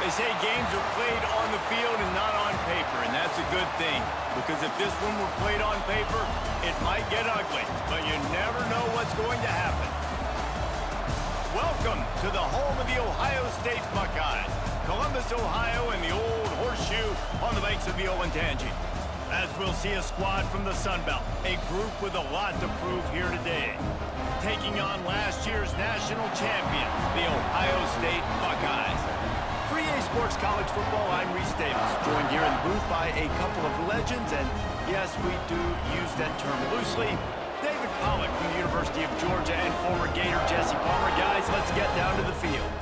They say games are played on the field and not on paper, and that's a good thing. Because if this one were played on paper, it might get ugly. But you never know what's going to happen. Welcome to the home of the Ohio State Buckeyes. Columbus, Ohio, and the old horseshoe on the banks of the Olentangy. As we'll see a squad from the Sun Belt, a group with a lot to prove here today. Taking on last year's national champion, the Ohio State Buckeyes. For EA Sports College Football, I'm Reese Davis, joined here in the booth by a couple of legends, and yes, we do use that term loosely. David Pollack from the University of Georgia and former Gator Jesse Palmer. Guys, let's get down to the field.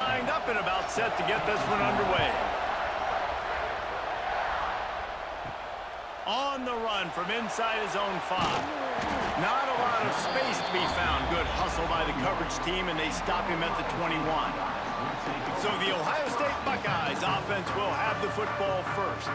Lined up and about set to get this one underway. On the run from inside his own 5. Not a lot of space to be found. Good hustle by the coverage team, and they stop him at the 21. So the Ohio State Buckeyes offense will have the football first.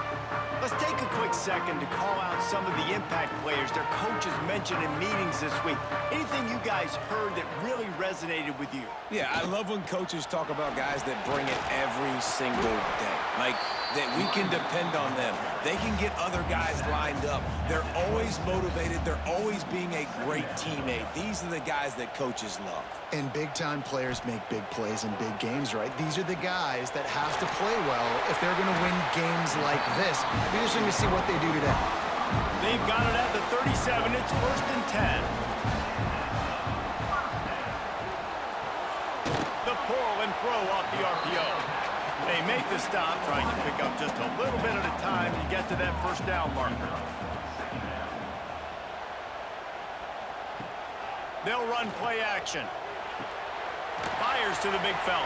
Let's take a quick second to call out some of the impact players their coaches mentioned in meetings this week. Anything you guys heard that really resonated with you? Yeah, I love when coaches talk about guys that bring it every single day. Like, that we can depend on them. They can get other guys lined up. They're always motivated. They're always being a great teammate. These are the guys that coaches love. And big-time players make big plays in big games, right? These are the guys that have to play well if they're going to win games like this. It'll be interesting to see what they do today. They've got it at the 37. It's 1st and 10. The pull and throw off the RPO. They make the stop, trying to pick up just a little bit at a time to get to that first down marker. They'll run play action. Fires to the big fella.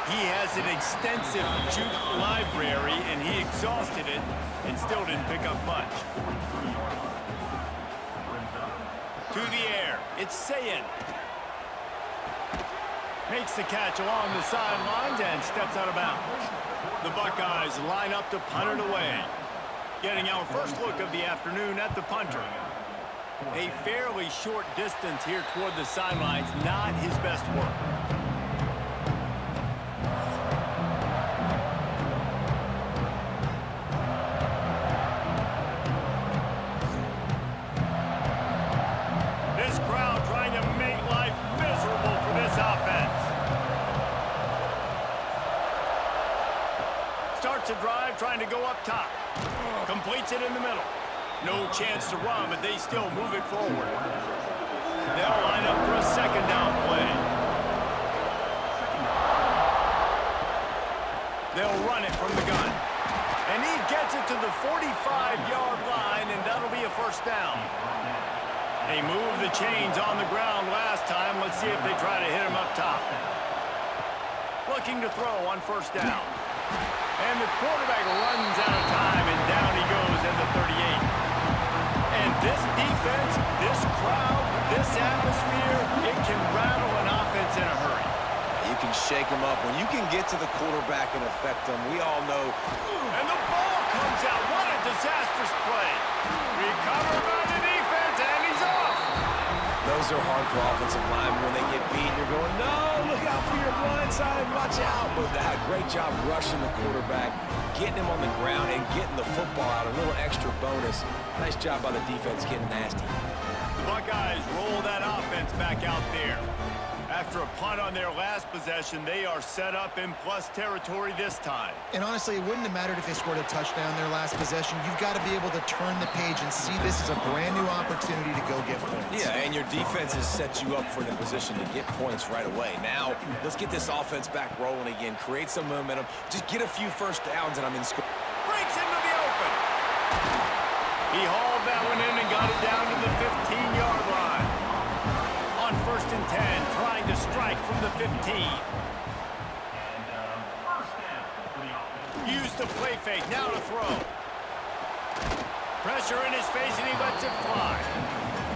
He has an extensive juke library, and he exhausted it and still didn't pick up much. To the air, it's Sayin. Makes the catch along the sidelines and steps out of bounds. The Buckeyes line up to punt it away. Getting our first look of the afternoon at the punter. A fairly short distance here toward the sidelines, not his best work. This crowd trying to make life miserable for this offense. Starts a drive trying to go up top. Completes it in the middle. No chance to run, but they still move it forward. They'll line up for a second down play. They'll run it from the gun. And he gets it to the 45-yard line, and that'll be a first down. They moved the chains on the ground last time. Let's see if they try to hit him up top. Looking to throw on first down. And the quarterback runs out of time, and down he goes at the 38. And this defense, this crowd, this atmosphere, it can rattle an offense in a hurry. You can shake them up. When you can get to the quarterback and affect them, we all know. And the ball comes out. What a disastrous play. Recovered by the defense, and he's off. Those are hard for offensive linemen. When they get beat, you're going, no, look out for your blind side, watch out. But they had a great job rushing the quarterback, getting him on the ground, and getting the football out, a little extra bonus. Nice job by the defense getting nasty. The Buckeyes roll that offense back out there. After a punt on their last possession, they are set up in plus territory this time. And honestly, it wouldn't have mattered if they scored a touchdown their last possession. You've got to be able to turn the page and see this as a brand new opportunity to go get points. Yeah, and your defense has set you up for the position to get points right away. Now, let's get this offense back rolling again, create some momentum, just get a few first downs, and I'm in score. Breaks into the open. He hauled that one in and got it down to the 15-yard line. On 1st and 10, trying to strike from the 15. Use the play fake, now to throw. Pressure in his face, and he lets it fly.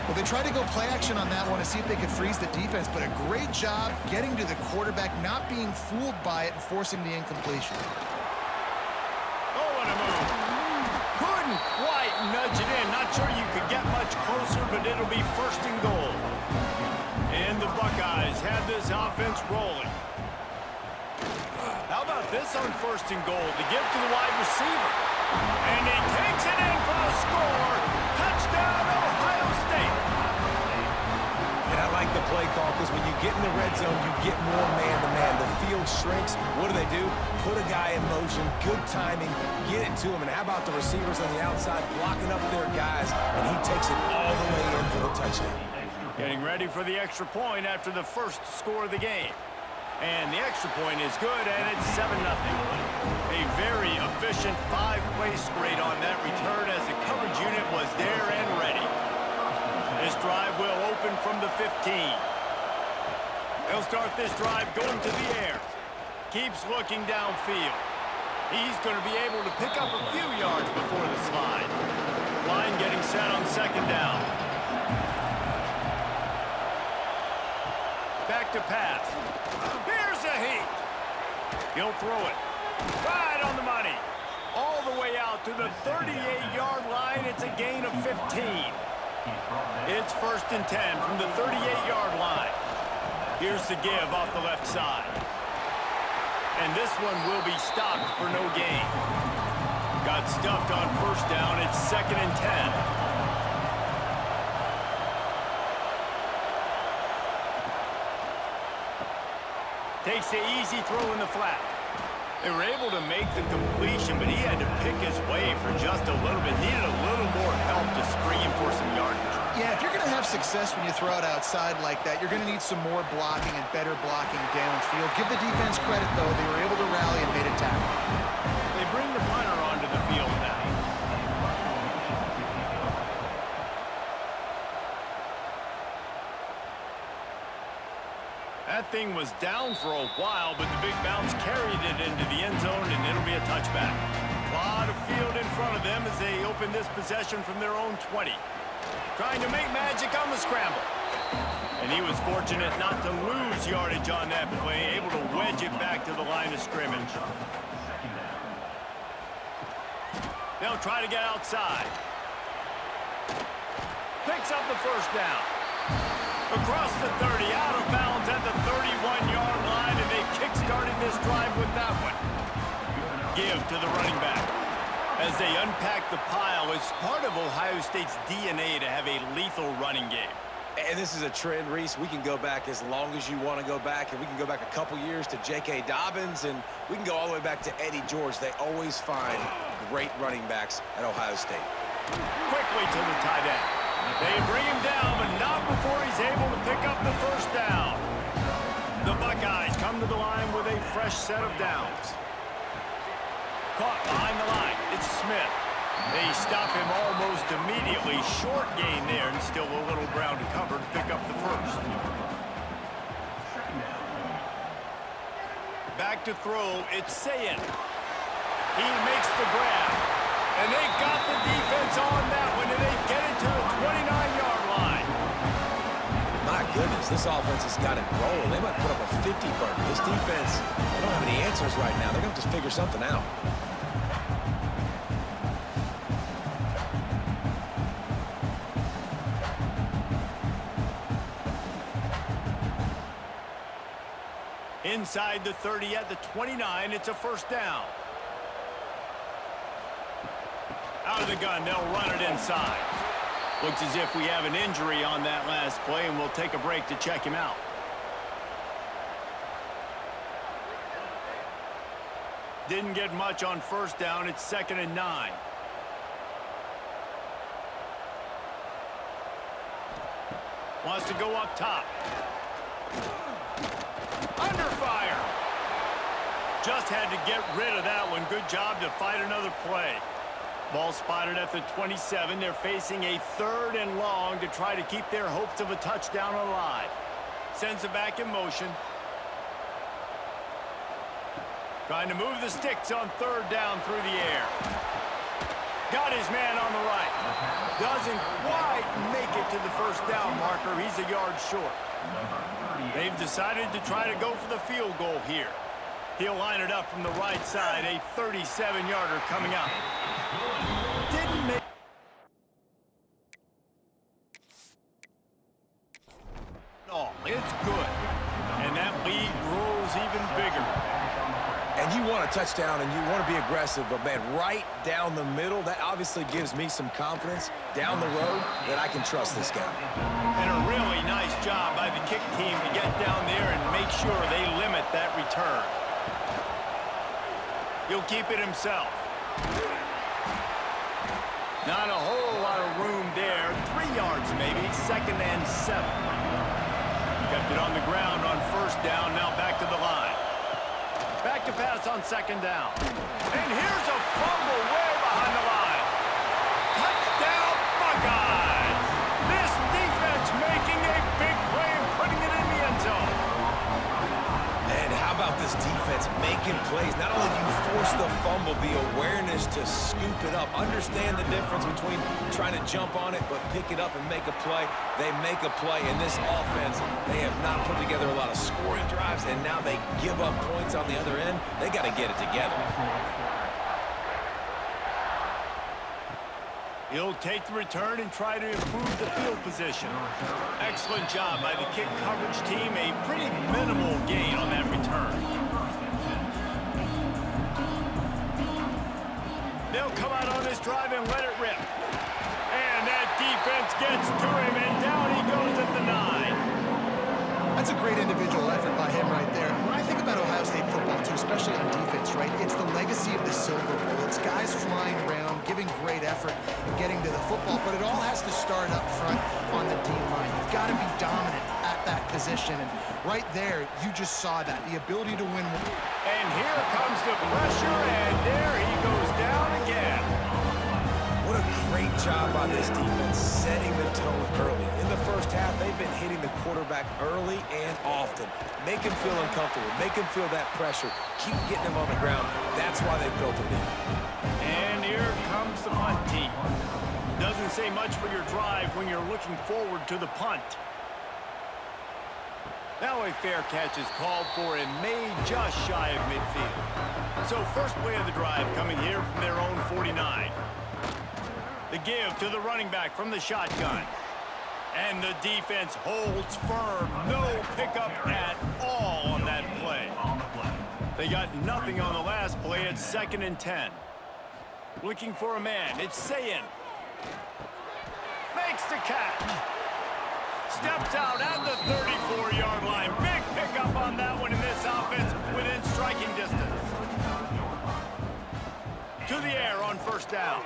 Well, they tried to go play action on that one to see if they could freeze the defense, but a great job getting to the quarterback, not being fooled by it and forcing the incompletion. Oh, what a move. Couldn't Couldn't quite nudge it in. Not sure you could get much closer, but it'll be first and goal. And the Buckeyes have this offense rolling. How about this on first and goal? The give to the wide receiver. And he takes it in for a score. Touchdown, Ohio State. And I like the play call because when you get in the red zone, you get more man-to-man. The field shrinks. What do? Put a guy in motion, good timing, get it to him. And how about the receivers on the outside blocking up their guys, and he takes it all the way in for the touchdown. Getting ready for the extra point after the first score of the game. And the extra point is good, and it's 7-0. A very efficient 5-play grade on that return as the coverage unit was there and ready. This drive will open from the 15. They'll start this drive going to the air. Keeps looking downfield. He's going to be able to pick up a few yards before the slide. Line getting set on second down. Back to pass. Here's a heat. He'll throw it. Right on the money. All the way out to the 38-yard line. It's a gain of 15. It's first and 10 from the 38-yard line. Here's the give off the left side. And this one will be stopped for no gain. Got stuffed on first down. It's second and 10. Takes the easy throw in the flat. They were able to make the completion, but he had to pick his way for just a little bit. Needed a little more help to spring him for some yardage. Yeah, if you're going to have success when you throw it outside like that, you're going to need some more blocking and better blocking downfield. Give the defense credit, though. They were able to rally and made a tackle. They bring the punter onto the field now. That thing was down for a while, but the big bounce carried it into the end zone, and it'll be a touchback. A lot of field in front of them as they open this possession from their own 20. Trying to make magic on the scramble. And he was fortunate not to lose yardage on that play, able to wedge it back to the line of scrimmage. They'll try to get outside. Picks up the first down. Across the 30, out of bounds at the 31-yard line, and they kick-started this drive with that one. Give to the running back. As they unpack the pile, it's part of Ohio State's DNA to have a lethal running game. And this is a trend, Reese. We can go back as long as you want to go back, and we can go back a couple years to J.K. Dobbins, and we can go all the way back to Eddie George. They always find great running backs at Ohio State. Quickly to the tight end. They bring him down, but not before he's able to pick up the first down. The Buckeyes come to the line with a fresh set of downs. Caught behind the line. It's Smith. They stop him almost immediately. Short gain there, and still a little ground to cover to pick up the first. Back to throw. It's Sayin. He makes the grab. And they got the defense on that one, and they get it to the 29-yard line. My goodness, this offense has got it rolling. They might put up a 50 burger. This defense, they don't have any answers right now. They're going to have to figure something out. Inside the 30 at the 29, it's a first down. Out of the gun, they'll run it inside. Looks as if we have an injury on that last play, and we'll take a break to check him out. Didn't get much on first down. It's second and 9. Wants to go up top. Under fire. Just had to get rid of that one. Good job to fight another play. Ball spotted at the 27. They're facing a 3rd and long to try to keep their hopes of a touchdown alive. Sends it back in motion. Trying to move the sticks on 3rd down through the air. Got his man on the right. Doesn't quite make it to the first down marker. He's a yard short. They've decided to try to go for the field goal here. He'll line it up from the right side. A 37-yarder coming up. didn't make... Oh, it's good. And that lead grows even bigger. And you want a touchdown and you want to be aggressive, but, man, right down the middle, that obviously gives me some confidence down the road that I can trust this guy. And a really nice job by the kick team to get down there and make sure they limit that return. He'll keep it himself. Not a whole lot of room there. 3 yards maybe, 2nd and 7. Kept it on the ground on 1st down, now back to the line. Back to pass on 2nd down. And here's a fumble way behind the line. Touchdown, Buckeyes! This defense making a big play and putting it in the end zone. And how about this defense making plays? Not only do you force the fumble, the awareness to scoop it up. Understand the difference between trying to jump on it, but pick it up and make a play. They make a play in this offense. They have not put together a lot of scoring drives, and now they give up points on the other end. They got to get it together. He'll take the return and try to improve the field position. Excellent job by the kick coverage team. A pretty minimal gain on that return. They'll come out on this drive and let it rip. And that defense gets to him, and down he goes at the 9. That's a great individual effort by him right there. When I think about Ohio State football, too, especially on defense, right, it's the legacy of the Silver Bowl. It's guys flying around, giving great effort, and getting to the football, but it all has to start up front on the D-line. You've got to be dominant at that position, and right there, you just saw that, the ability to win. And here comes the pressure, and there he goes down again. What a great job by this defense setting the tone early. In the first half, they've been hitting the quarterback early and often. Make him feel uncomfortable. Make him feel that pressure. Keep getting him on the ground. That's why they built a lead. And here comes the punt team. Doesn't say much for your drive when you're looking forward to the punt. Now a fair catch is called for and made just shy of midfield. So first play of the drive coming here from their own 49. The give to the running back from the shotgun. And the defense holds firm. No pickup at all on that play. They got nothing on the last play. It's 2nd and 10. Looking for a man. It's Sayin. Makes the catch. Steps out at the 34-yard line. Big pickup on that one in this offense within striking distance. To the air on 1st down.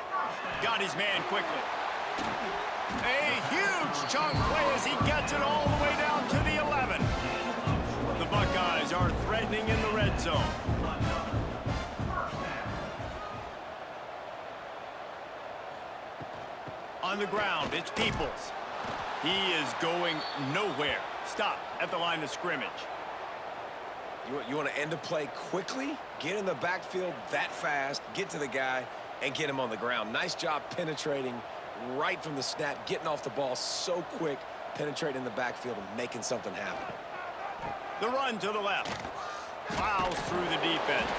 Got his man quickly. A huge chunk play as he gets it all the way down to the 11. The Buckeyes are threatening in the red zone. On the ground, it's Peoples. He is going nowhere. Stop at the line of scrimmage. You want to end a play quickly? Get in the backfield that fast, get to the guy, and get him on the ground. Nice job penetrating right from the snap, getting off the ball so quick, penetrating the backfield and making something happen. The run to the left. Plows through the defense.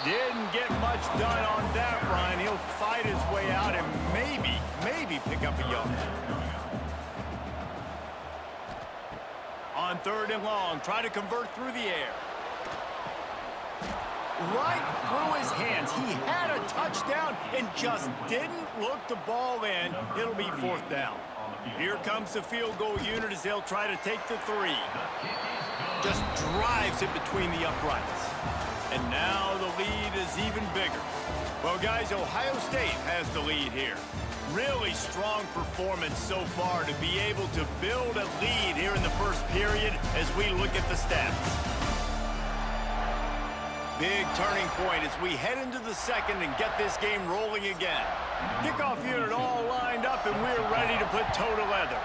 Didn't get much done on that run. He'll fight his way out and maybe pick up a yard. On 3rd and long, try to convert through the air. Right through his hands. He had a touchdown and just didn't look the ball in. It'll be 4th down. Here comes the field goal unit as they'll try to take the 3. Just drives it between the uprights. And now the lead is even bigger. Well, guys, Ohio State has the lead here. Really strong performance so far to be able to build a lead here in the first period as we look at the stats. Big turning point as we head into the 2nd and get this game rolling again. Kickoff unit all lined up and we're ready to put toe to leather.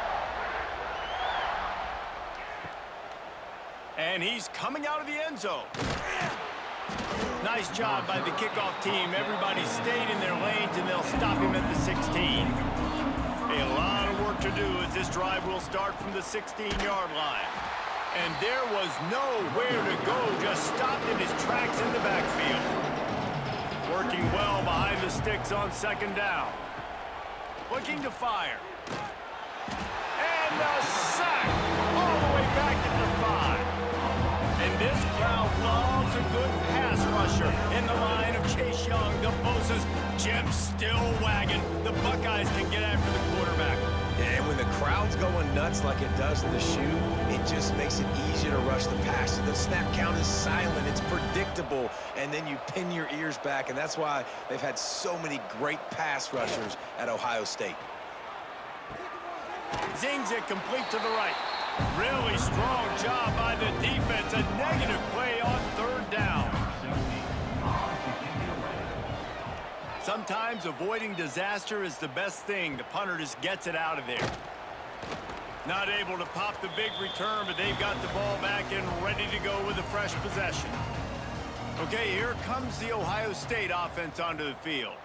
And he's coming out of the end zone. Nice job by the kickoff team. Everybody stayed in their lanes, and they'll stop him at the 16. A lot of work to do as this drive will start from the 16-yard line. And there was nowhere to go, just stopped in his tracks in the backfield. Working well behind the sticks on second down. Looking to fire. And a sack all the way back at the 5. And this crowd loves a good pass rusher in the line of Chase Young, the Bosa's, Jim still wagging. The Buckeyes can get after the quarterback. And when the crowd's going nuts like it does in the shoe, it just makes it easier to rush the pass. So the snap count is silent, it's predictable, and then you pin your ears back, and that's why they've had so many great pass rushers at Ohio State. Zings it complete to the right. Really strong job by the defense. A negative play on third down. Sometimes avoiding disaster is the best thing. The punter just gets it out of there. Not able to pop the big return, but they've got the ball back and ready to go with a fresh possession. Okay, here comes the Ohio State offense onto the field.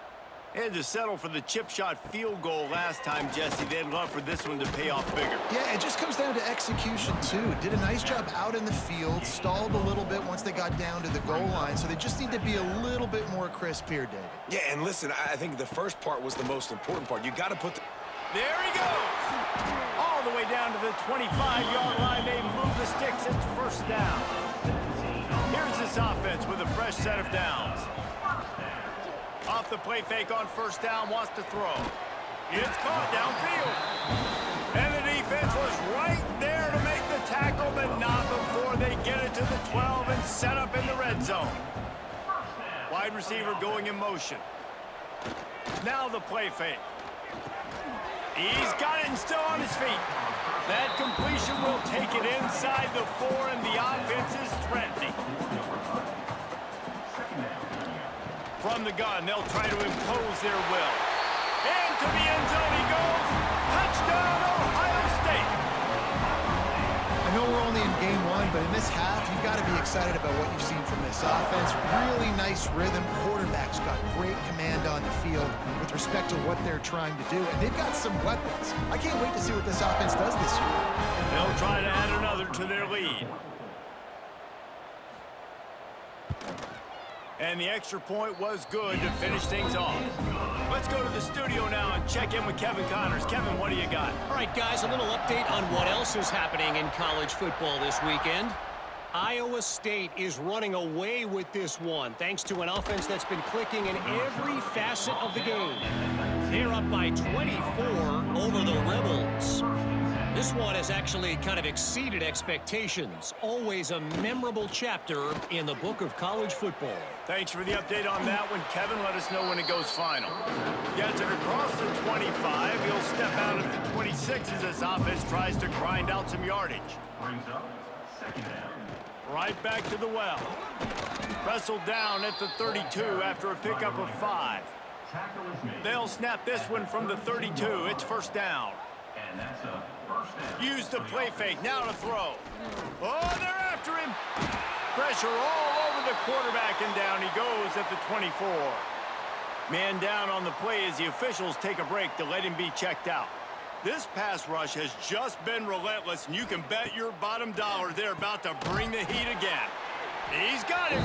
They had to settle for the chip shot field goal last time, Jesse. They'd love for this one to pay off bigger. Yeah, it just comes down to execution, too. Did a nice job out in the field, stalled a little bit once they got down to the goal line, so they just need to be a little bit more crisp here, David. Yeah, and listen, I think the first part was the most important part. You got to put the... There he goes! All the way down to the 25-yard line. They move the sticks. It's first down. Here's this offense with a fresh set of downs. Off the play fake on first down, wants to throw. It's caught downfield. And the defense was right there to make the tackle, but not before they get it to the 12 and set up in the red zone. Wide receiver going in motion. Now the play fake. He's got it and still on his feet. That completion will take it inside the 4, and the offense is threatening. From the gun, they'll try to impose their will. Into the end zone he goes. Touchdown, Ohio State. I know we're only in game 1, but in this half, you've got to be excited about what you've seen from this offense. Really nice rhythm. Quarterback's got great command on the field with respect to what they're trying to do, and they've got some weapons. I can't wait to see what this offense does this year. They'll try to add another to their lead. And the extra point was good to finish things off. Let's go to the studio now and check in with Kevin Connors. Kevin, what do you got? All right, guys, a little update on what else is happening in college football this weekend. Iowa State is running away with this one, thanks to an offense that's been clicking in every facet of the game. They're up by 24 over the Rebels. This one has actually kind of exceeded expectations. Always a memorable chapter in the book of college football. Thanks for the update on that one, Kevin. Let us know when it goes final. Gets it across the 25. He'll step out at the 26 as this offense tries to grind out some yardage. Right back to the well. Wrestled down at the 32 after a pickup of 5. They'll snap this one from the 32. It's first down. Use the play fake. Now to throw. Oh, they're after him. Pressure all over the quarterback, and down he goes at the 24. Man down on the play as the officials take a break to let him be checked out. This pass rush has just been relentless, and you can bet your bottom dollar they're about to bring the heat again. He's got it.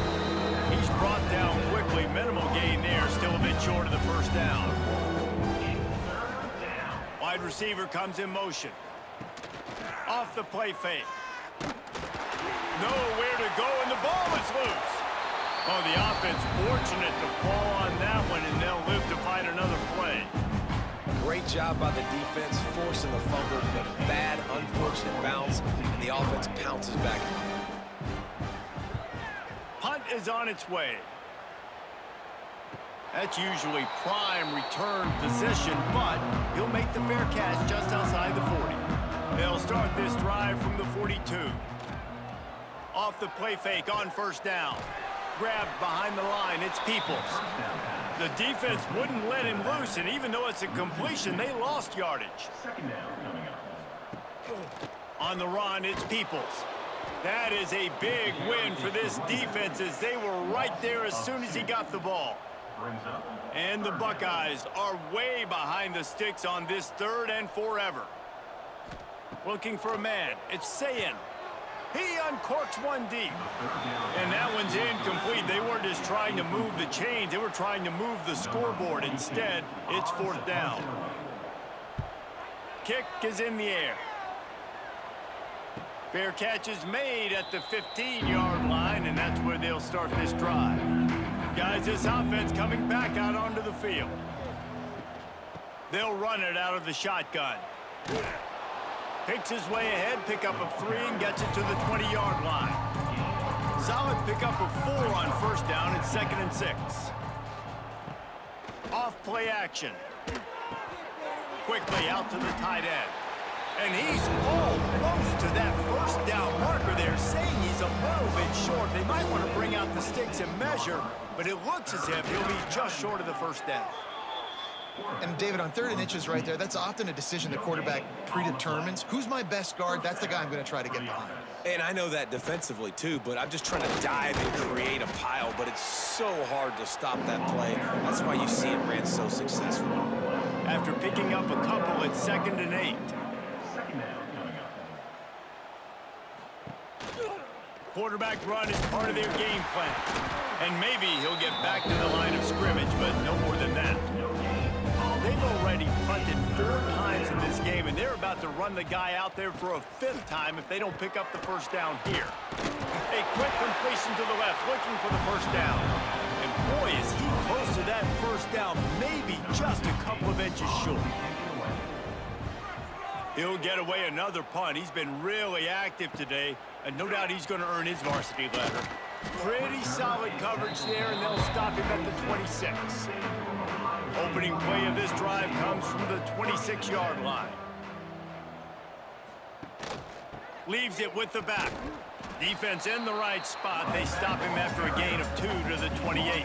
He's brought down quickly. Minimal gain there. Still a bit short of the first down. Wide receiver comes in motion. Off the play fake. Nowhere to go, and the ball is loose. Oh, the offense fortunate to fall on that one, and they'll live to fight another play. Great job by the defense, forcing the fumble, but a bad, unfortunate bounce, and the offense pounces back. Punt is on its way. That's usually prime return position, but he'll make the fair catch just outside the 40. They'll start this drive from the 42. Off the play fake on first down. Grabbed behind the line, it's Peoples. The defense wouldn't let him loose, and even though it's a completion, they lost yardage. On the run, it's Peoples. That is a big win for this defense as they were right there as soon as he got the ball. And the Buckeyes are way behind the sticks on this 3rd and forever. Looking for a man. It's Sayin. He uncorks one deep. And that one's incomplete. They weren't just trying to move the chains. They were trying to move the scoreboard. Instead, it's 4th down. Kick is in the air. Fair catch is made at the 15-yard line, and that's where they'll start this drive. Guys, this offense coming back out onto the field. They'll run it out of the shotgun. Picks his way ahead, pick up of 3, and gets it to the 20-yard line. Solid pickup of 4 on 1st down and 2nd and 6. Off play action. Quickly out to the tight end. And he's almost to that 1st down marker there, saying he's a little bit short. They might want to bring out the sticks and measure, but it looks as if he'll be just short of the 1st down. And David, on 3rd and inches right there, that's often a decision the quarterback predetermines. Who's my best guard? That's the guy I'm going to try to get behind. And I know that defensively, too, but I'm just trying to dive and create a pile, but it's so hard to stop that play. That's why you see it ran so successful. After picking up a couple, it's 2nd and 8. Quarterback run is part of their game plan. And maybe he'll get back to the line of scrimmage, but no more than that. They've already punted 4 times in this game, and they're about to run the guy out there for a 5th time if they don't pick up the 1st down here. A quick completion to the left, looking for the 1st down. And boy, is he close to that 1st down, maybe just a couple of inches short. He'll get away another punt. He's been really active today, and no doubt he's going to earn his varsity letter. Pretty solid coverage there, and they'll stop him at the 26. Opening play of this drive comes from the 26-yard line. Leaves it with the back. Defense in the right spot. They stop him after a gain of 2 to the 28.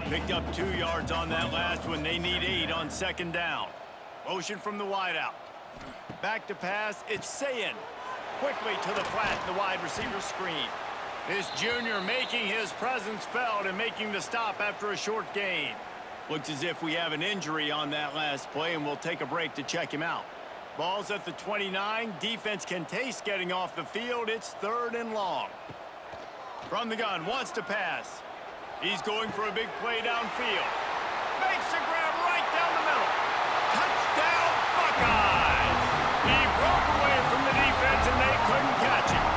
Picked up 2 yards on that last one. They need 8 on 2nd down. Motion from the wideout. Back to pass. It's Sayin. Quickly to the flat, the wide receiver screen. This junior making his presence felt and making the stop after a short gain. Looks as if we have an injury on that last play, and we'll take a break to check him out. Ball's at the 29. Defense can taste getting off the field. It's 3rd and long. From the gun, wants to pass. He's going for a big play downfield. Makes a grab right down the middle. Touchdown, Buckeyes! He broke away from the defense, and they couldn't catch him.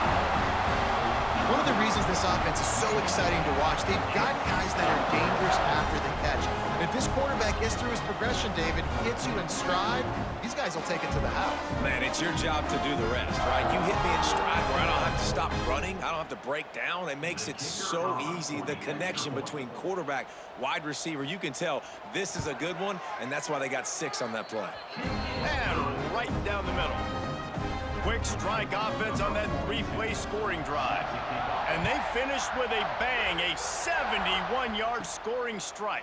One of the reasons this offense is so exciting to watch, they've got guys that are dangerous after the catch. If this quarterback gets through his progression, David, hits you in stride, these guys will take it to the house. Man, it's your job to do the rest, right? You hit me in stride where I don't have to stop running. I don't have to break down. It makes it so easy. The connection between quarterback, wide receiver, you can tell this is a good one, and that's why they got 6 on that play. And right down the middle. Quick strike offense on that 3-play scoring drive. And they finished with a bang, a 71-yard scoring strike.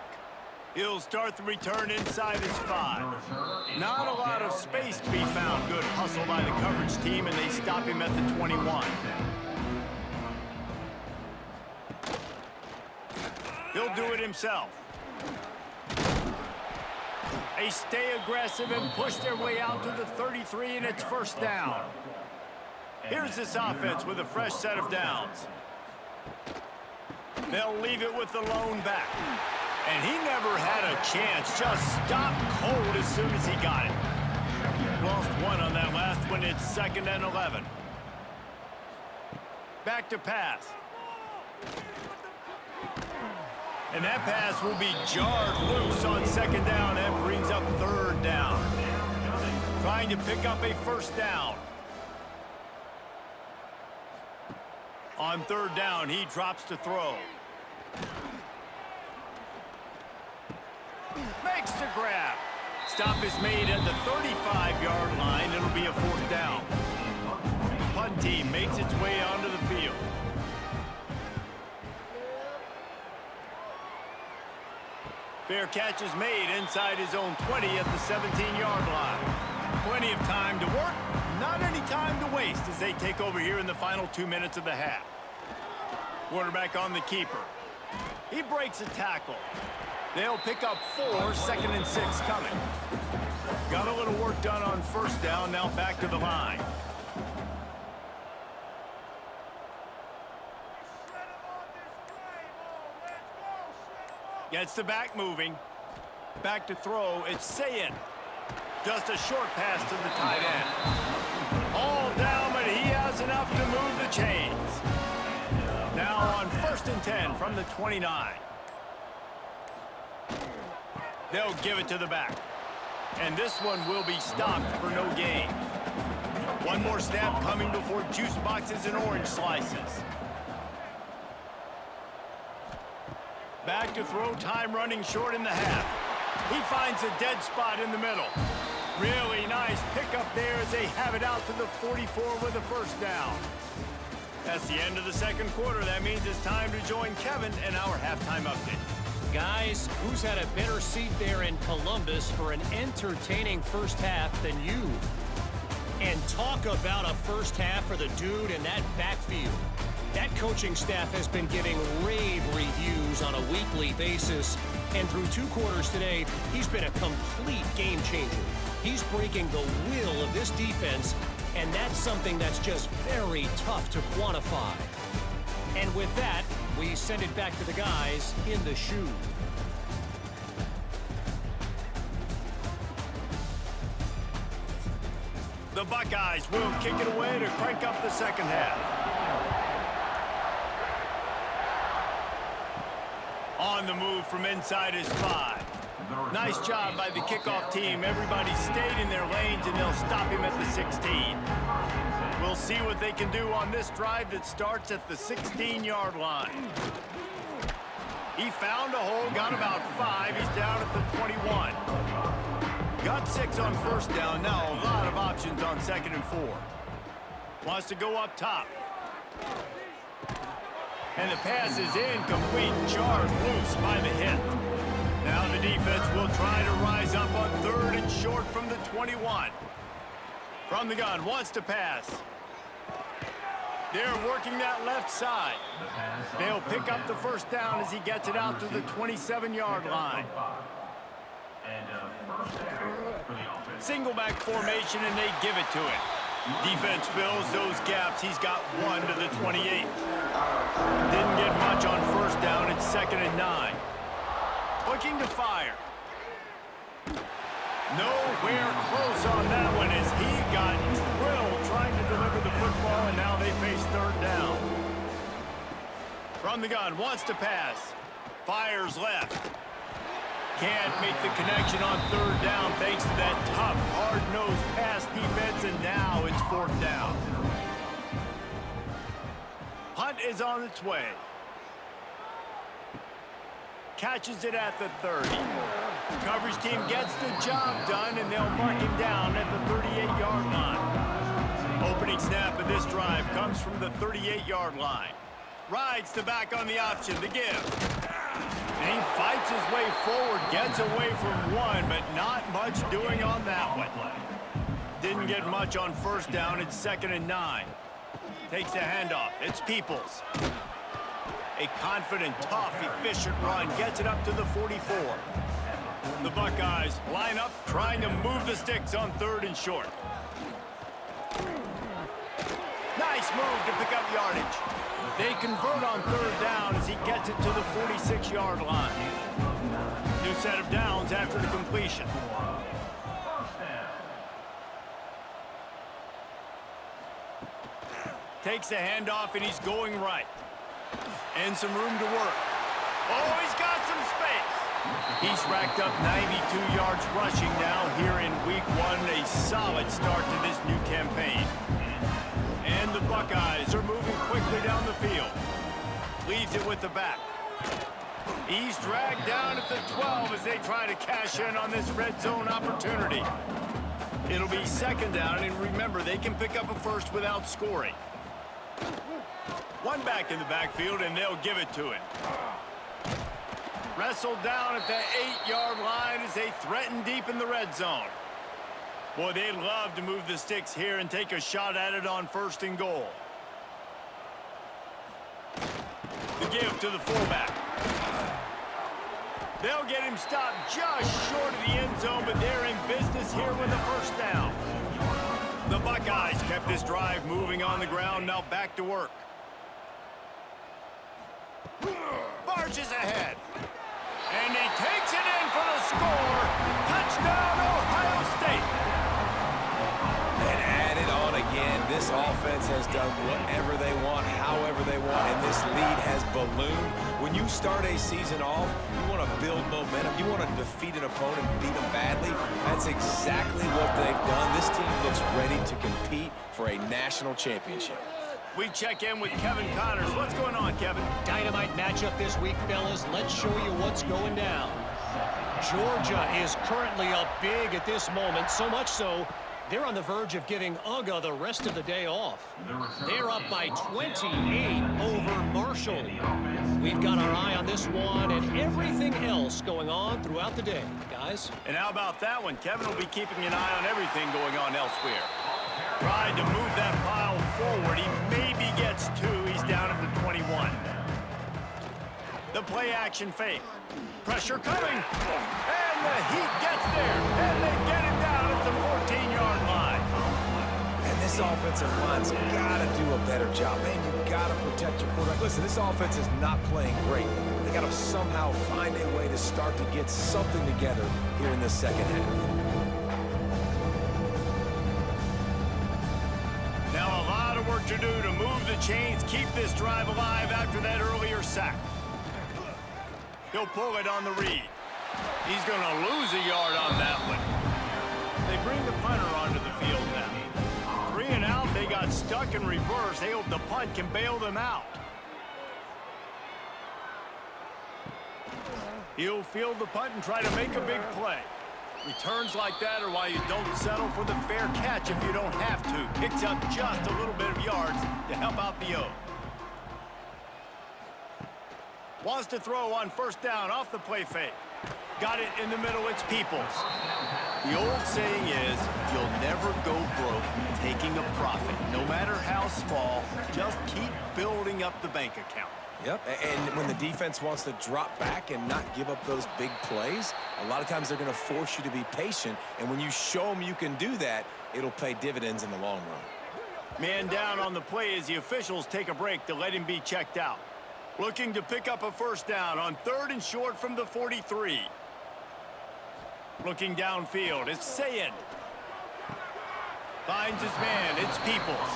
He'll start the return inside his 5. Not a lot of space to be found. Good hustle by the coverage team, and they stop him at the 21. He'll do it himself. They stay aggressive and push their way out to the 33, and it's 1st down. Here's this offense with a fresh set of downs. They'll leave it with the lone back. And he never had a chance. Just stopped cold as soon as he got it. Lost 1 on that last one. It's 2nd and 11. Back to pass. And that pass will be jarred loose on 2nd down. That brings up 3rd down. Trying to pick up a 1st down. On 3rd down, he drops to throw. Makes the grab. Stop is made at the 35-yard line. It'll be a 4th down. Punt team makes its way onto the field. Fair catch is made inside his own 20 at the 17-yard line. Plenty of time to work, not any time to waste as they take over here in the final 2 minutes of the half. Quarterback on the keeper. He breaks a tackle. They'll pick up 4, 2nd and 6 coming. Got a little work done on 1st down, now back to the line. Gets the back moving. Back to throw. It's Sayin. Just a short pass to the tight end. All down, but he has enough to move the chains. Now on 1st and 10 from the 29. They'll give it to the back. And this one will be stopped for no gain. One more snap coming before juice boxes and orange slices. Back to throw, time running short in the half. He finds a dead spot in the middle. Really nice pickup there as they have it out to the 44 with a first down. That's the end of the second quarter. That means it's time to join Kevin in our halftime update. Guys, who's had a better seat there in Columbus for an entertaining first half than you? And talk about a first half for the dude in that backfield. That coaching staff has been giving rave reviews on a weekly basis. And through 2 quarters today, he's been a complete game changer. He's breaking the will of this defense, and that's something that's just very tough to quantify. And with that, we send it back to the guys in the shoe. The Buckeyes will kick it away to crank up the second half. On the move from inside is 5. Nice job by the kickoff team. Everybody stayed in their lanes, and they'll stop him at the 16. We'll see what they can do on this drive that starts at the 16-yard line. He found a hole, got about 5. He's down at the 21. Got 6 on first down. Now a lot of options on 2nd and 4. Wants to go up top. And the pass is incomplete, jarred loose by the hit. Now the defense will try to rise up on 3rd and short from the 21. From the gun, wants to pass. They're working that left side. They'll pick up the first down as he gets it out to the 27-yard line. Single back formation, and they give it to him. Defense fills those gaps. He's got 1 to the 28. Didn't get much on first down. It's 2nd and 9. Looking to fire. Nowhere close on that one as he got drilled trying to deliver the football, and now they face 3rd down. From the gun, wants to pass. Fires left. Can't make the connection on 3rd down thanks to that tough, hard-nosed pass defense, and now it's 4th down. Hunt is on its way. Catches it at the 30. Coverage team gets the job done, and they'll mark him down at the 38-yard line. Opening snap of this drive comes from the 38-yard line. Rides the back on the option, the give. And he fights his way forward, gets away from 1, but not much doing on that one. Didn't get much on first down. It's 2nd and 9. Takes the handoff. It's Peoples. A confident, tough, efficient run. Gets it up to the 44. The Buckeyes line up, trying to move the sticks on 3rd and short. Nice move to pick up yardage. They convert on 3rd down as he gets it to the 46-yard line. New set of downs after the completion. Takes the handoff, and he's going right. And some room to work. Oh, he's got some space. He's racked up 92 yards rushing now here in week 1. A solid start to this new campaign. And the Buckeyes are moving quickly down the field. Leaves it with the back. He's dragged down at the 12 as they try to cash in on this red zone opportunity. It'll be 2nd down, and remember, they can pick up a first without scoring. 1 back in the backfield, and they'll give it to him. Wrestled down at the 8-yard line as they threaten deep in the red zone. Boy, they'd love to move the sticks here and take a shot at it on 1st and goal. The give to the fullback. They'll get him stopped just short of the end zone, but they're in business here with a first down. The Buckeyes kept this drive moving on the ground, now back to work. Barges ahead. And This offense has done whatever they want, however they want, and this lead has ballooned. When you start a season off, you want to build momentum. You want to defeat an opponent and beat them badly. That's exactly what they've done. This team looks ready to compete for a national championship. We check in with Kevin Connors. What's going on, Kevin? Dynamite matchup this week, fellas. Let's show you what's going down. Georgia is currently up big at this moment, so much so they're on the verge of giving UGA the rest of the day off. They're up by 28 over Marshall. We've got our eye on this one and everything else going on throughout the day, guys. And how about that one? Kevin will be keeping an eye on everything going on elsewhere. Tried to move that pile forward. He maybe gets two. He's down at the 21. The play action fake. Pressure coming. And the Heat gets there. And they get it down at the 14-yard line. And this offensive line's got to do a better job. Man, you got to protect your quarterback. Listen, this offense is not playing great. They got to somehow find a way to start to get something together here in the second half. Now a lot of work to do to move the chains, keep this drive alive after that earlier sack. He'll pull it on the read. He's going to lose a yard on that one. They bring the punter onto the field now. 3 and out, they got stuck in reverse. They hope the punt can bail them out. He'll field the punt and try to make a big play. Returns like that are why you don't settle for the fair catch if you don't have to. Picks up just a little bit of yards to help out the O. Wants to throw on first down off the play fake. Got it in the middle, it's Peoples. The old saying is, you'll never go broke taking a profit. No matter how small, just keep building up the bank account. Yep, and when the defense wants to drop back and not give up those big plays, a lot of times they're going to force you to be patient, and when you show them you can do that, it'll pay dividends in the long run. Man down on the play as the officials take a break to let him be checked out. Looking to pick up a first down on 3rd and short from the 43. Looking downfield, it's Sayin. Finds his man, it's Peoples.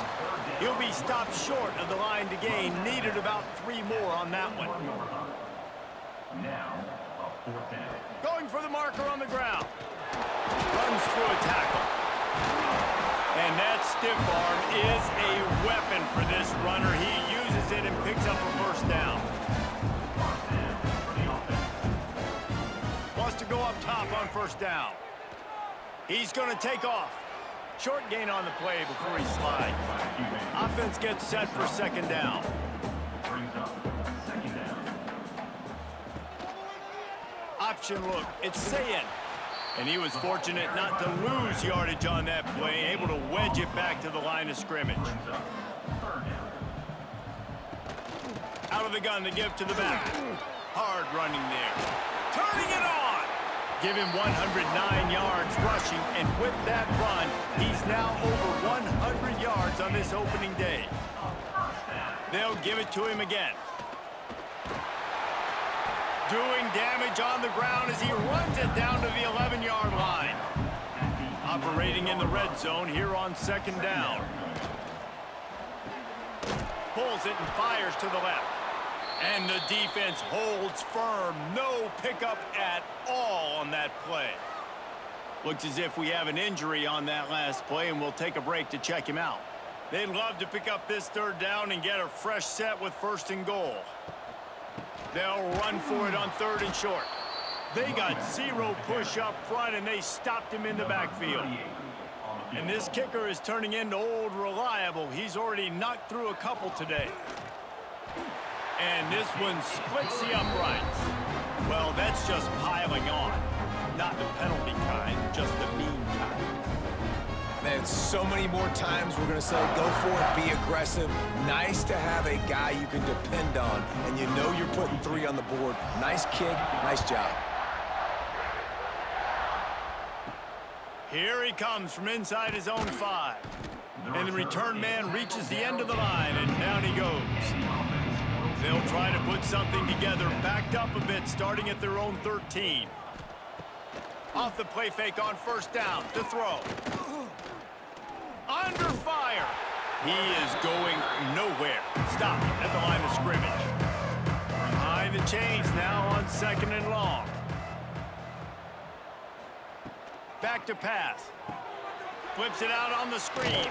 He'll be stopped short of the line to gain. Needed about 3 more on that one. Going for the marker on the ground. Runs through a tackle. And that stiff arm is a weapon for this runner. He uses it and picks up a first down. Wants to go up top on first down. He's going to take off. Short gain on the play before he slides. Offense gets set for second down. Option look, it's Sayin. And he was fortunate not to lose yardage on that play, able to wedge it back to the line of scrimmage. Out of the gun to give to the back. Hard running there. Turning it on! Give him 109 yards rushing, and with that run, he's now over 100 yards on this opening day. They'll give it to him again. Doing damage on the ground as he runs it down to the 11-yard line. Operating in the red zone here on second down. Pulls it and fires to the left. And the defense holds firm. No pickup at all on that play. Looks as if we have an injury on that last play, and we'll take a break to check him out. They'd love to pick up this 3rd down and get a fresh set with 1st and goal. They'll run for it on 3rd and short. They got 0 push up front, and they stopped him in the backfield. And this kicker is turning into old reliable. He's already knocked through a couple today. And this one splits the uprights. Well, that's just piling on. Not the penalty kind, just the mean kind. Man, so many more times we're going to say, go for it, be aggressive. Nice to have a guy you can depend on, and you know you're putting 3 on the board. Nice kick, nice job. Here he comes from inside his own 5. And the return man reaches the end of the line, and down he goes. They'll try to put something together, backed up a bit, starting at their own 13. Off the play fake on first down to throw. Under fire. He is going nowhere. Stop at the line of scrimmage. Behind the chains now on 2nd and long. Back to pass. Flips it out on the screen.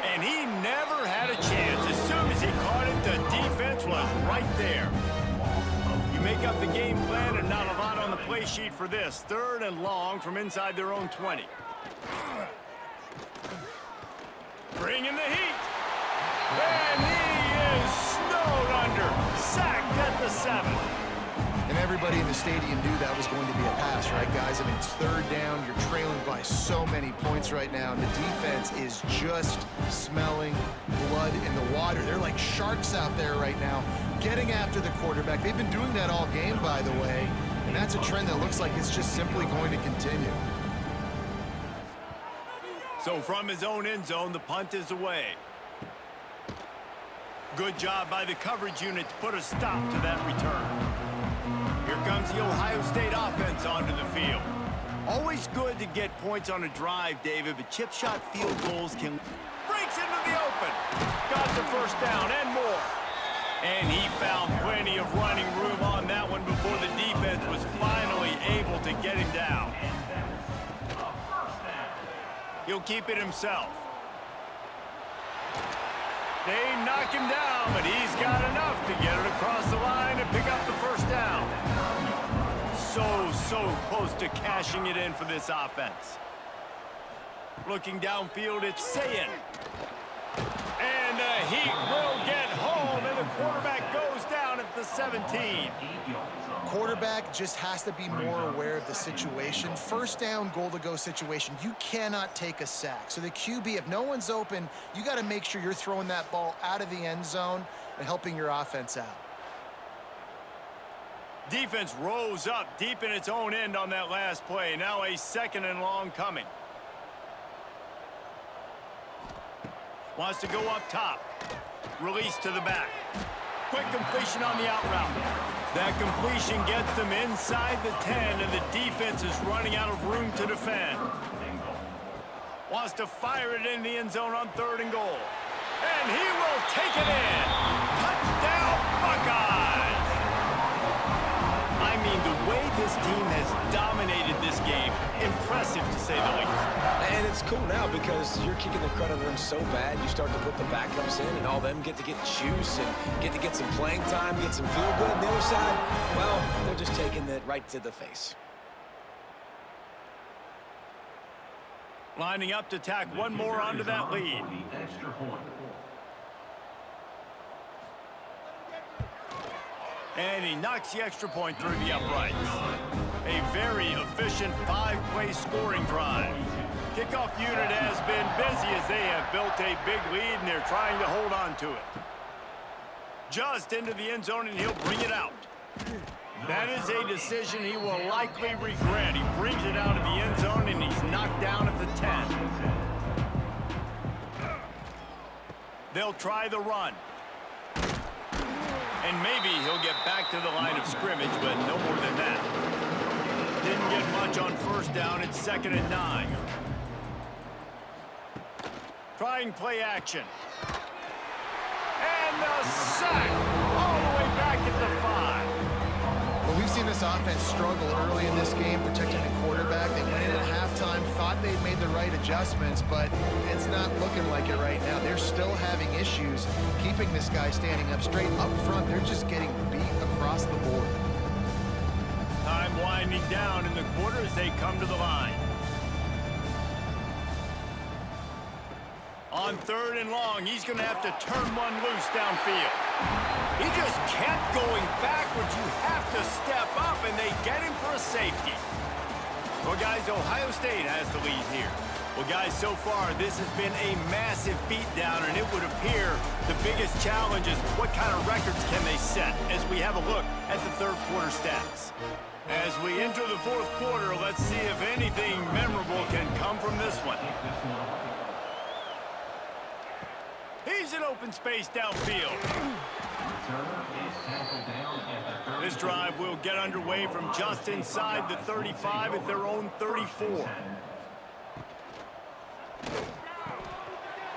And he never had a chance. As soon as he caught it, the defense was right there. You make up the game plan and not a lot on the play sheet for this. 3rd and long from inside their own 20. Bringing the heat. And he is snowed under. Sacked at the 7. And everybody in the stadium knew that was going to be a pass, right, guys? I mean, it's 3rd down. You're trailing by so many points right now. And the defense is just smelling blood in the water. They're like sharks out there right now, getting after the quarterback. They've been doing that all game, by the way. And that's a trend that looks like it's just simply going to continue. So from his own end zone, the punt is away. Good job by the coverage unit to put a stop to that return. Here comes the Ohio State offense onto the field. Always good to get points on a drive, David, but chip shot field goals can... Breaks into the open. Got the 1st down and more. And he found plenty of running room on that one before the defense was finally able to get him down. He'll keep it himself. They knock him down, but he's got enough to get it across the line and pick up the 1st down. So close to cashing it in for this offense. Looking downfield, it's Sayin. And the Heat will get home, and the quarterback goes down at the 17. Quarterback just has to be more aware of the situation. 1st down, goal-to-go situation. You cannot take a sack. So the QB, if no one's open, you got to make sure you're throwing that ball out of the end zone and helping your offense out. Defense rose up deep in its own end on that last play. Now a 2nd and long coming. Wants to go up top. Release to the back. Quick completion on the out route. That completion gets them inside the 10, and the defense is running out of room to defend. Wants to fire it in the end zone on 3rd and goal. And he will take it in. Touchdown, Buckeyes! I mean, the way this team has dominated this game, impressive to say the least. And it's cool now because you're kicking the crud out of them so bad, you start to put the backups in, and all them get to get juice and get to get some playing time, get some feel good. And the other side, well, they're just taking it right to the face. Lining up to tack one more onto that lead. And he knocks the extra point through the uprights. A very efficient 5-play scoring drive. Kickoff unit has been busy as they have built a big lead, and they're trying to hold on to it. Just into the end zone, and he'll bring it out. That is a decision he will likely regret. He brings it out of the end zone, and he's knocked down at the 10. They'll try the run. And maybe he'll get back to the line of scrimmage, but no more than that. Didn't get much on 1st down. It's 2nd and 9. Trying play action. And the sack all the way back at the 5. Well, we've seen this offense struggle early in this game, protecting the quarterback. They went in at halftime, thought they'd made the right adjustments, but it's not looking like it right now. They're still having issues keeping this guy standing up straight. Up front, they're just getting beat across the board. Time winding down in the quarter as they come to the line. On 3rd and long, he's going to have to turn one loose downfield. He just kept going backwards. You have to step up, and they get him for a safety. Well, guys, Ohio State has the lead here. Well, guys, so far, this has been a massive beatdown, and it would appear the biggest challenge is what kind of records can they set as we have a look at the 3rd quarter stats. As we enter the 4th quarter, let's see if anything memorable can come from this one. He's in open space downfield. This drive will get underway from just inside the 35 at their own 34.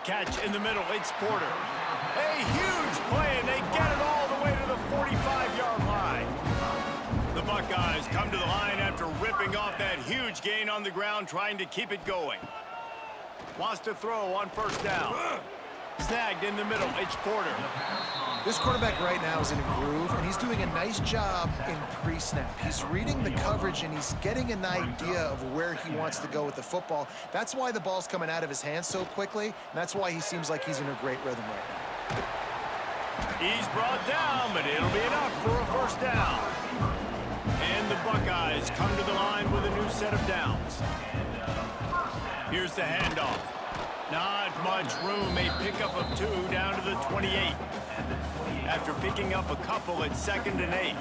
catch in the middle. It's Porter. A huge play, and they get it all the way to the 45-yard line. The Buckeyes come to the line after ripping off that huge gain on the ground, trying to keep it going. Wants to throw on first down. Snagged in the middle. It's Porter. This quarterback right now is in a groove, and he's doing a nice job in pre-snap. He's reading the coverage, and he's getting an idea of where he wants to go with the football. That's why the ball's coming out of his hands so quickly, and that's why he seems like he's in a great rhythm right now. He's brought down, but it'll be enough for a first down. And the Buckeyes come to the line with a new set of downs. Here's the handoff. Not much room, a pickup of 2 down to the 28. After picking up a couple at 2nd and 8.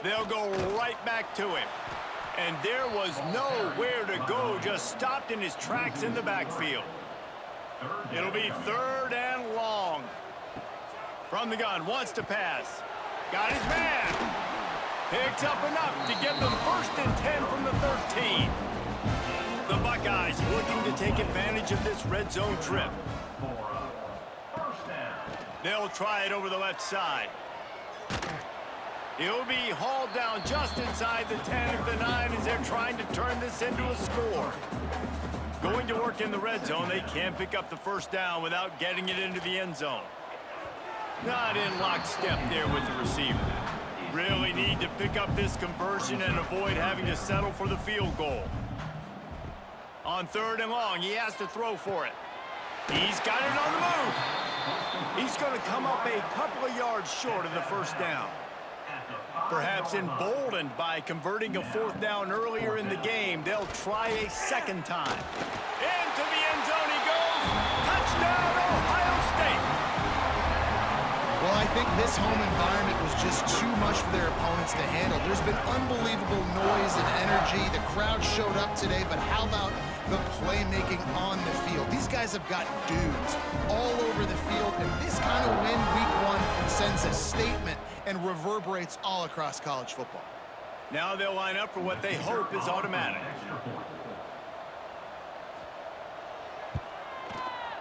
They'll go right back to him. And there was nowhere to go, just stopped in his tracks in the backfield. It'll be 3rd and long. From the gun, wants to pass. Got his man. Picks up enough to get them 1st and 10 from the 13. The Buckeyes looking to take advantage of this red zone trip. They'll try it over the left side. He'll be hauled down just inside the 10 of the 9 as they're trying to turn this into a score. Going to work in the red zone, they can't pick up the first down without getting it into the end zone. Not in lockstep there with the receiver. Really need to pick up this conversion and avoid having to settle for the field goal. On 3rd and long, he has to throw for it. He's got it on the move. He's going to come up a couple of yards short of the first down. Perhaps emboldened by converting a 4th down earlier in the game, they'll try a second time. Into the end zone he goes. Touchdown, Ohio State. Well, I think this home environment was just too much for their opponents to handle. There's been unbelievable noise and energy. The crowd showed up today, but how about the playmaking on the field? These guys have got dudes all over the field, and this kind of win week 1 sends a statement and reverberates all across college football. Now they'll line up for what they hope is automatic.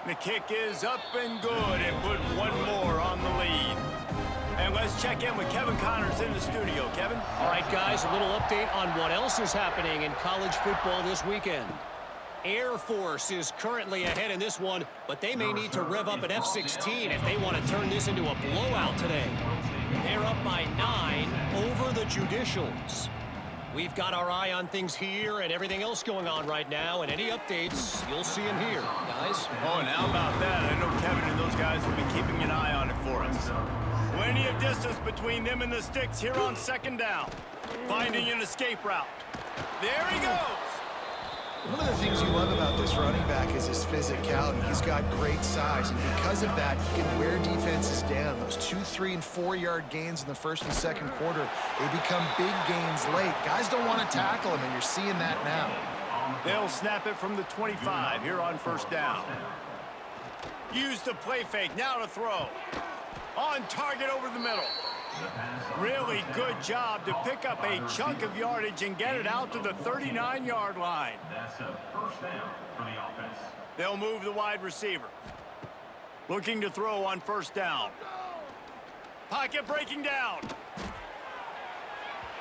The kick is up and good, and put one more on the lead. And let's check in with Kevin Connors in the studio. Kevin? All right, guys, a little update on what else is happening in college football this weekend. Air Force is currently ahead in this one, but they may need to rev up an F-16 if they want to turn this into a blowout today. They're up by 9 over the Judicials. We've got our eye on things here and everything else going on right now, and any updates, you'll see them here, guys. Oh, and how about that? I know Kevin and those guys will be keeping an eye on it for us. Plenty of distance between them and the sticks here on 2nd down. Finding an escape route. There he goes. One of the things you love about this running back is his physicality. He's got great size, and because of that, he can wear defenses down. Those 2-, 3-, and 4-yard gains in the 1st and 2nd quarter, they become big gains late. Guys don't want to tackle him, and you're seeing that now. They'll snap it from the 25 here on 1st down. Use the play fake, now to throw. On target over the middle. Really good job to pick up a chunk of yardage and get it out to the 39-yard line. That's a first down for the offense. They'll move the wide receiver. Looking to throw on 1st down. Pocket breaking down.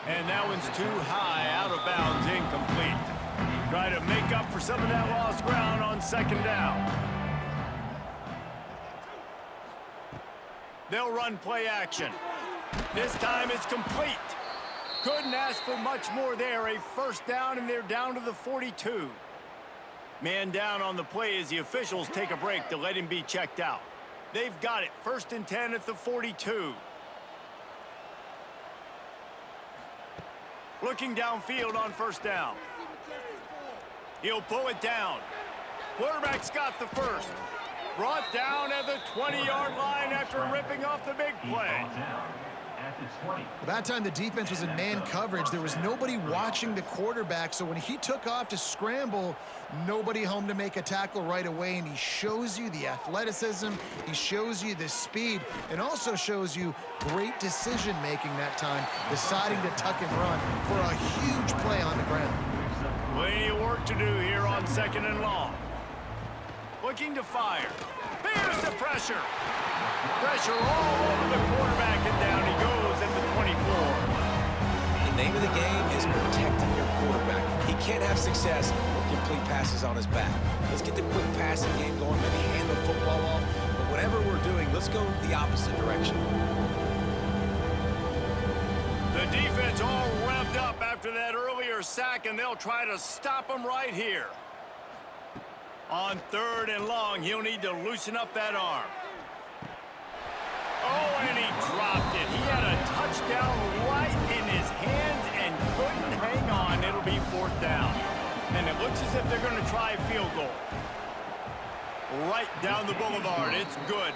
And that one's too high, out of bounds, incomplete. Try to make up for some of that lost ground on 2nd down. They'll run play action. This time it's complete. Couldn't ask for much more there. A 1st down, and they're down to the 42. Man down on the play as the officials take a break to let him be checked out. They've got it. 1st and 10 at the 42. Looking downfield on 1st down. He'll pull it down. Quarterback's got the first. Brought down at the 20-yard line after ripping off the big play. That time the defense was in man coverage. There was nobody watching the quarterback, so when he took off to scramble, nobody home to make a tackle right away, and he shows you the athleticism, he shows you the speed, and also shows you great decision-making that time, deciding to tuck and run for a huge play on the ground. Plenty of work to do here on 2nd and long. looking to fire. Here's the pressure. Pressure all over the quarterback, and down he goes at the 24. The name of the game is protecting your quarterback. He can't have success with complete passes on his back. Let's get the quick passing game going, maybe hand the football off. But whatever we're doing, let's go the opposite direction. The defense all revved up after that earlier sack, and they'll try to stop him right here. On 3rd and long, he'll need to loosen up that arm. Oh, and he dropped it. He had a touchdown right in his hands and couldn't hang on. It'll be 4th down. And it looks as if they're going to try a field goal. Right down the boulevard. It's good.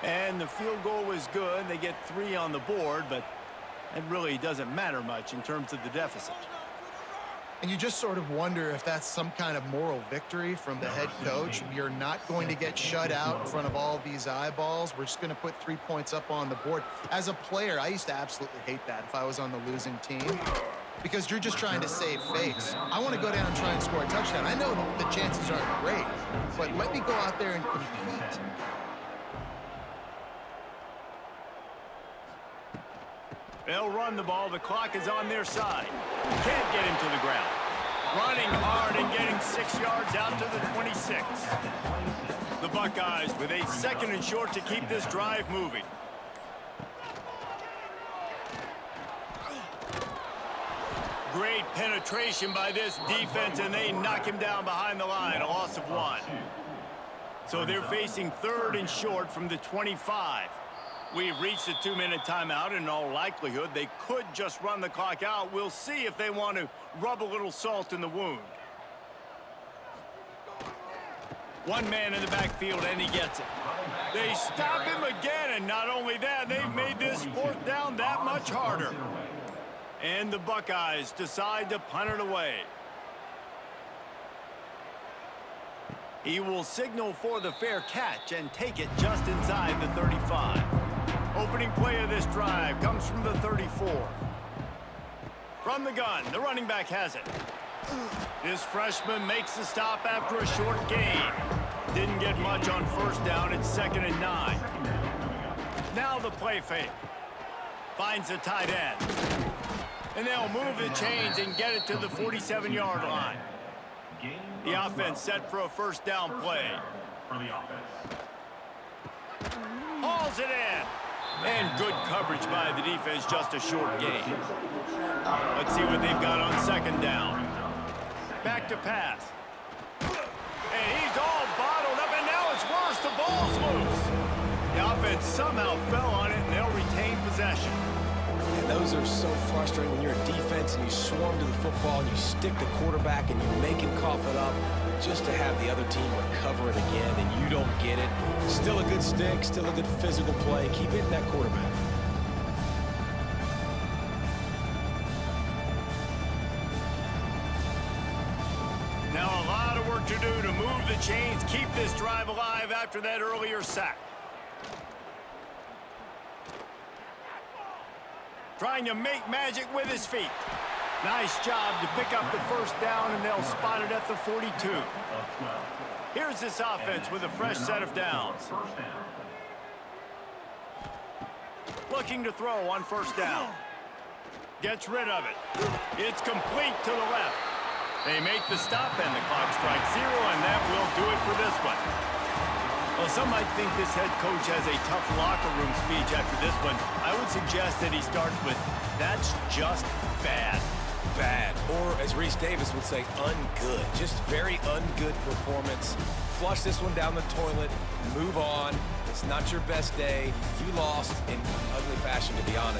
And the field goal is good. They get 3 on the board, but it really doesn't matter much in terms of the deficit. And you just sort of wonder if that's some kind of moral victory from the head coach. You're not going to get shut out in front of all these eyeballs. We're just going to put 3 points up on the board. As a player, I used to absolutely hate that if I was on the losing team, because you're just trying to save face. I want to go down and try and score a touchdown. I know the chances aren't great, but let me go out there and compete. They'll run the ball. The clock is on their side. Can't get him to the ground. Running hard and getting 6 yards out to the 26. The Buckeyes with a 2nd and short to keep this drive moving. Great penetration by this defense, and they knock him down behind the line. A loss of 1. So they're facing 3rd and short from the 25. We've reached a 2-minute timeout. In all likelihood, they could just run the clock out. We'll see if they want to rub a little salt in the wound. One man in the backfield, and he gets it. They stop him again, and not only that, they've made this 4th down that much harder. And the Buckeyes decide to punt it away. He will signal for the fair catch and take it just inside the 35. Opening play of this drive comes from the 34. From the gun, the running back has it. This freshman makes the stop after a short gain. Didn't get much on 1st down. It's 2nd and 9. Now the play fake. Finds the tight end. And they'll move the chains and get it to the 47-yard line. The offense set for a 1st down play. Hauls it in. And good coverage by the defense, just a short gain. Let's see what they've got on 2nd down. Back to pass. And he's all bottled up, and now it's worse. The ball's loose. The offense somehow fell on it, and they'll retain possession. And those are so frustrating when you're a defense and you swarm to the football and you stick the quarterback and you make him cough it up just to have the other team recover it again, and you don't get it. Still a good stick, still a good physical play. Keep hitting that quarterback. Now a lot of work to do to move the chains, keep this drive alive after that earlier sack. Trying to make magic with his feet. Nice job to pick up the 1st down, and they'll spot it at the 42. Here's this offense with a fresh set of downs. Looking to throw on 1st down. Gets rid of it. It's complete to the left. They make the stop, and the clock strikes 0, and that will do it for this one. Well, some might think this head coach has a tough locker room speech after this one. I would suggest that he starts with, "That's just bad." Bad. Or, as Reese Davis would say, ungood. Just very ungood performance. Flush this one down the toilet. Move on. It's not your best day. You lost in ugly fashion, to be honest.